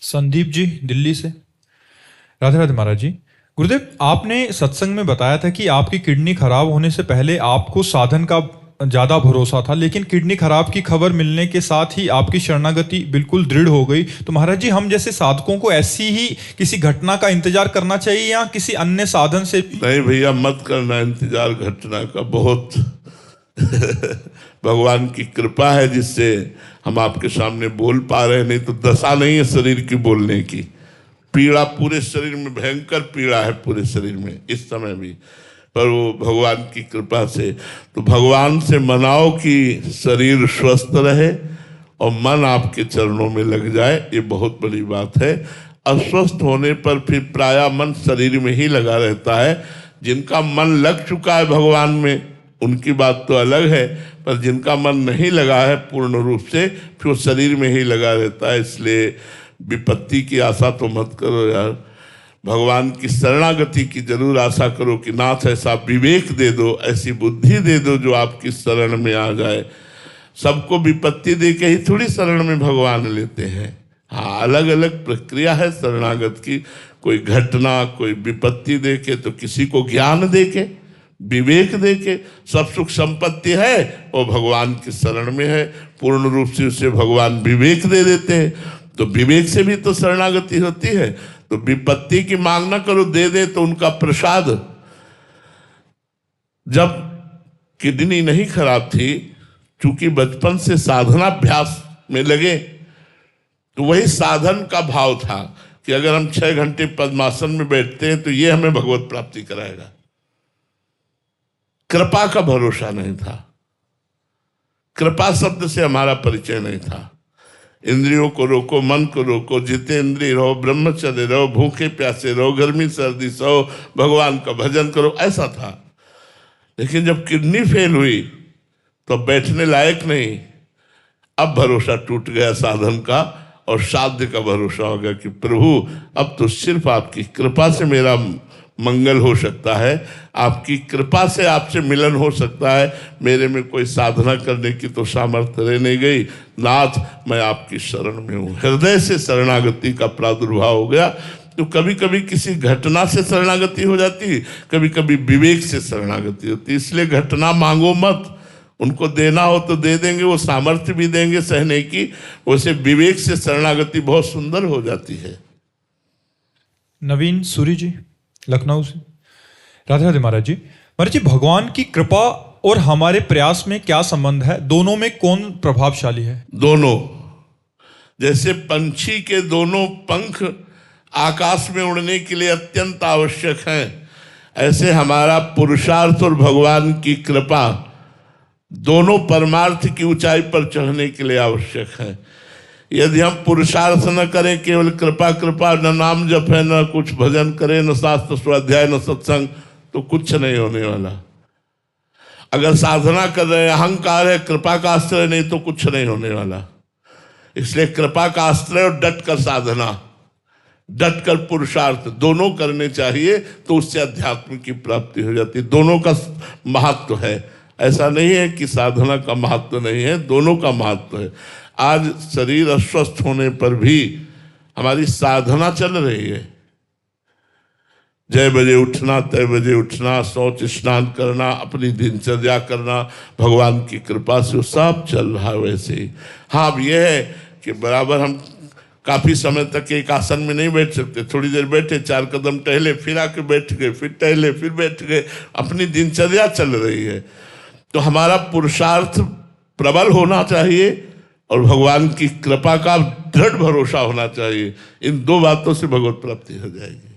संदीप जी दिल्ली से। राधे राधे महाराज जी। गुरुदेव, आपने सत्संग में बताया था कि आपकी किडनी खराब होने से पहले आपको साधन का ज्यादा भरोसा था, लेकिन किडनी खराब की खबर मिलने के साथ ही आपकी शरणागति बिल्कुल दृढ़ हो गई। तो महाराज जी, हम जैसे साधकों को ऐसी ही किसी घटना का इंतजार करना चाहिए या किसी अन्य साधन से? नहीं भैया, मत करना इंतजार घटना का। बहुत भगवान की कृपा है जिससे हम आपके सामने बोल पा रहे हैं, नहीं तो दशा नहीं है शरीर की बोलने की। पीड़ा पूरे शरीर में, भयंकर पीड़ा है पूरे शरीर में इस समय भी, पर वो भगवान की कृपा से। तो भगवान से मनाओ कि शरीर स्वस्थ रहे और मन आपके चरणों में लग जाए, ये बहुत बड़ी बात है। अस्वस्थ होने पर फिर प्रायः मन शरीर में ही लगा रहता है। जिनका मन लग चुका है भगवान में उनकी बात तो अलग है, पर जिनका मन नहीं लगा है पूर्ण रूप से, फिर वो शरीर में ही लगा रहता है। इसलिए विपत्ति की आशा तो मत करो यार, भगवान की शरणागति की जरूर आशा करो कि नाथ ऐसा विवेक दे दो, ऐसी बुद्धि दे दो जो आपकी शरण में आ जाए। सबको विपत्ति दे के ही थोड़ी शरण में भगवान लेते हैं। हाँ, अलग अलग प्रक्रिया है शरणागत की। कोई घटना, कोई विपत्ति दे के, तो किसी को ज्ञान दे के, विवेक दे के। सब सुख संपत्ति है वो भगवान की शरण में है, पूर्ण रूप से उसे भगवान विवेक दे देते हैं। तो विवेक से भी तो शरणागति होती है। तो विपत्ति की मांग ना करो, दे दे तो उनका प्रसाद। जब किडनी नहीं खराब थी, चूंकि बचपन से साधनाभ्यास में लगे, तो वही साधन का भाव था कि अगर हम 6 घंटे पद्मासन में बैठते हैं तो ये हमें भगवत प्राप्ति कराएगा। कृपा का भरोसा नहीं था, कृपा शब्द से हमारा परिचय नहीं था। इंद्रियों को रोको, मन को रोको, जितेंद्रिय रहो, ब्रह्मचर्य रहो, भूखे प्यासे रहो, गर्मी सर्दी सहो, भगवान का भजन करो, ऐसा था। लेकिन जब किडनी फेल हुई तो बैठने लायक नहीं। अब भरोसा टूट गया साधन का और साध्य का भरोसा हो गया कि प्रभु अब तो सिर्फ आपकी कृपा से मेरा मंगल हो सकता है, आपकी कृपा से आपसे मिलन हो सकता है। मेरे में कोई साधना करने की तो सामर्थ्य रह नहीं गई। नाथ, मैं आपकी शरण में हूँ। हृदय से शरणागति का प्रादुर्भाव हो गया। तो कभी कभी किसी घटना से शरणागति हो जाती, कभी कभी विवेक से शरणागति होती। इसलिए घटना मांगो मत, उनको देना हो तो दे देंगे, वो सामर्थ्य भी देंगे सहने की। वैसे विवेक से शरणागति बहुत सुंदर हो जाती है। नवीन सूरी जी लखनऊ से। राधे राधे महाराज जी। महाराज जी, भगवान की कृपा और हमारे प्रयास में क्या संबंध है? दोनों में कौन प्रभावशाली है? दोनों। जैसे पंछी के दोनों पंख आकाश में उड़ने के लिए अत्यंत आवश्यक हैं, ऐसे हमारा पुरुषार्थ और भगवान की कृपा दोनों परमार्थ की ऊंचाई पर चढ़ने के लिए आवश्यक है। यदि हम पुरुषार्थ न करें, केवल कृपा कृपा, न नाम जप है, न कुछ भजन करें, न शास्त्र स्वाध्याय, न सत्संग, तो कुछ नहीं होने वाला। अगर साधना कर रहे हैं, अहंकार है, कृपा का आश्रय नहीं, तो कुछ नहीं होने वाला। इसलिए कृपा का आश्रय और डट कर साधना, डट कर पुरुषार्थ दोनों करने चाहिए, तो उससे अध्यात्म की प्राप्ति हो जाती है। दोनों का महत्व है। ऐसा नहीं है कि साधना का महत्व नहीं है, दोनों का महत्व है। आज शरीर अस्वस्थ होने पर भी हमारी साधना चल रही है। जय बजे उठना, तय बजे उठना, शौच स्नान करना, अपनी दिनचर्या करना, भगवान की कृपा से सब चल रहा है वैसे ही। हाँ, अब यह है कि बराबर हम काफ़ी समय तक एक आसन में नहीं बैठ सकते। थोड़ी देर बैठे, 4 कदम टहले, फिर आके बैठ गए, फिर टहले, फिर बैठ गए। अपनी दिनचर्या चल रही है। तो हमारा पुरुषार्थ प्रबल होना चाहिए और भगवान की कृपा का दृढ़ भरोसा होना चाहिए। इन 2 बातों से भगवत प्राप्ति हो जाएगी।